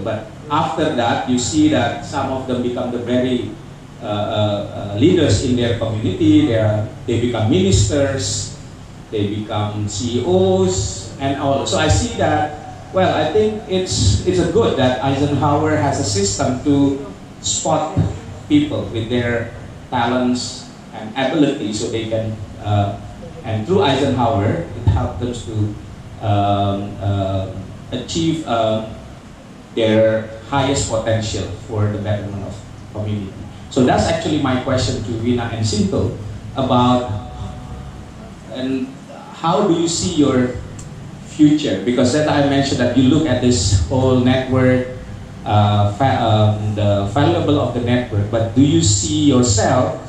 but after that, you see that some of them become the very leaders in their community. They become ministers, they become CEOs, and all. So I see that. Well, I think it's a good that Eisenhower has a system to spot people with their talents and ability, so they can. And through Eisenhower, it helps them to achieve their highest potential for the betterment of community. So that's actually my question to Rina and Sinto about and how do you see your future? Because that I mentioned that you look at this whole network, the valuable of the network, but do you see yourself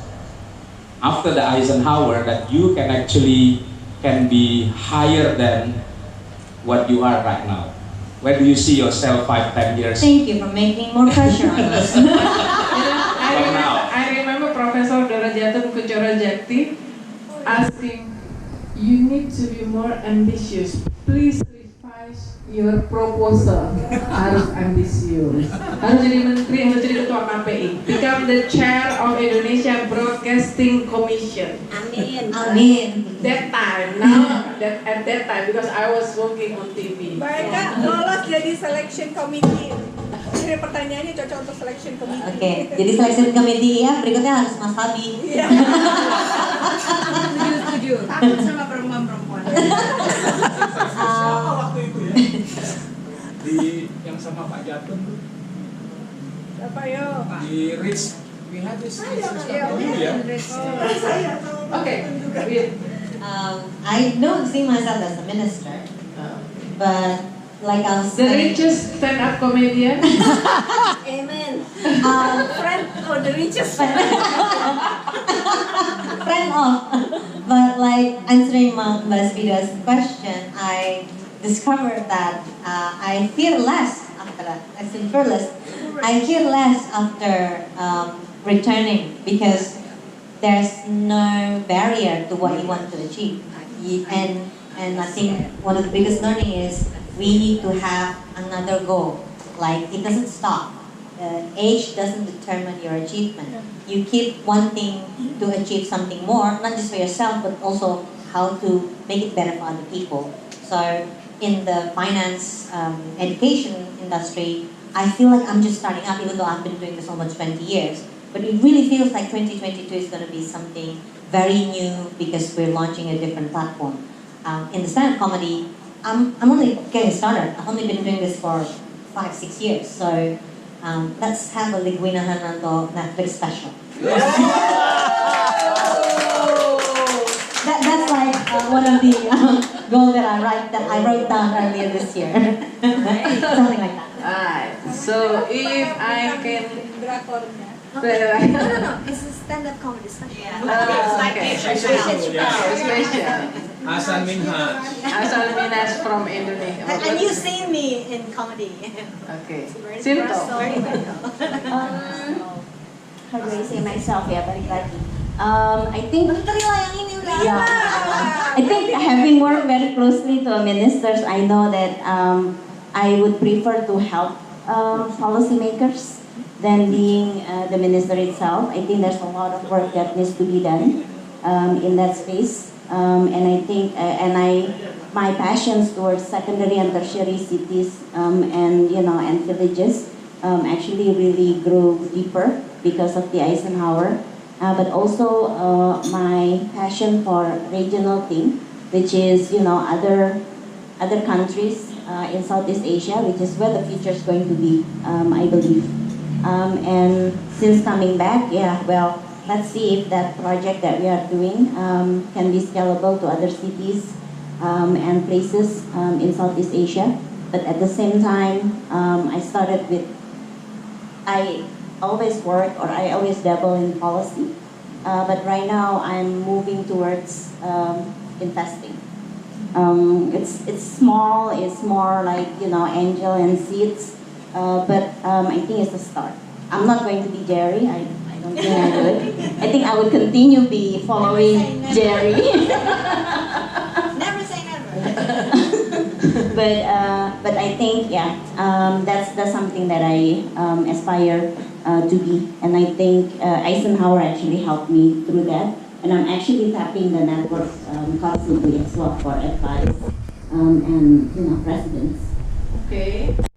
after the Eisenhower that you can actually be higher than what you are right now? Where do you see yourself 5-10 years? Thank you for making more pressure on us. I remember Professor Dorajatun Kuchorojati asking, you need to be more ambitious. Please revise your proposal. Harus ambisius. Harus jadi menteri, harus jadi ketua KPI. Become the chair of Indonesia Broadcasting Commission. Amin. Amin. That time, now at that time, because I was working on TV. Mereka lolos jadi selection committee. Jadi pertanyaannya cocok untuk selection committee. Oke, jadi selection committee ya berikutnya harus Mas Fabi. Iya. Setuju. Takut sama perempuan-perempuan. Siapa waktu itu ya? Di yang sama Pak Jatun tuh. Siapa yo? Di Rich. We had this Saya. Okay. I don't see myself as a minister, but like I was The saying, richest stand-up comedian. Amen. Friend of the richest. friend of, but like answering Mbak Svida's question, I discovered that I fear less after that. I fear less after returning because there's no barrier to what you want to achieve. And I think one of the biggest learning is we need to have another goal. Like it doesn't stop. Age doesn't determine your achievement. You keep wanting to achieve something more, not just for yourself, but also how to make it better for other people. So in the finance education industry, I feel like I'm just starting up, even though I've been doing this almost 20 years. But it really feels like 2022 is going to be something very new because we're launching a different platform. In the stand-up comedy, I'm only getting started. I've only been doing this for 5-6 years. So let's have a Liguina Hananto Netflix special. That's like one of the goals that I wrote down earlier this year. Something like that. Alright. So if I can. No, it's a stand-up comedy special. Okay. Hasan Minhaj. Hasan Minhaj from Indonesia. And you see me in comedy. Okay. Sinto. How do I say myself ya, balik lagi. I think I think having worked very closely to ministers, I know that I would prefer to help policymakers than being the minister itself. I think there's a lot of work that needs to be done in that space, and I think my passions towards secondary and tertiary cities and villages actually really grew deeper because of the Eisenhower, but also my passion for regional thing, which is other countries in Southeast Asia, which is where the future is going to be, I believe. And since coming back, let's see if that project that we are doing can be scalable to other cities and places in Southeast Asia. But at the same time, I always work or I always dabble in policy. But right now, I'm moving towards investing. It's small. It's more like angel and seeds. But I think it's a start. I'm not going to be Jerry. I don't think I would. I think I would continue be following Jerry. Never say never. But I think that's something that I aspire to be, and I think Eisenhower actually helped me through that, and I'm actually tapping the network constantly as well for advice and presidents. Okay.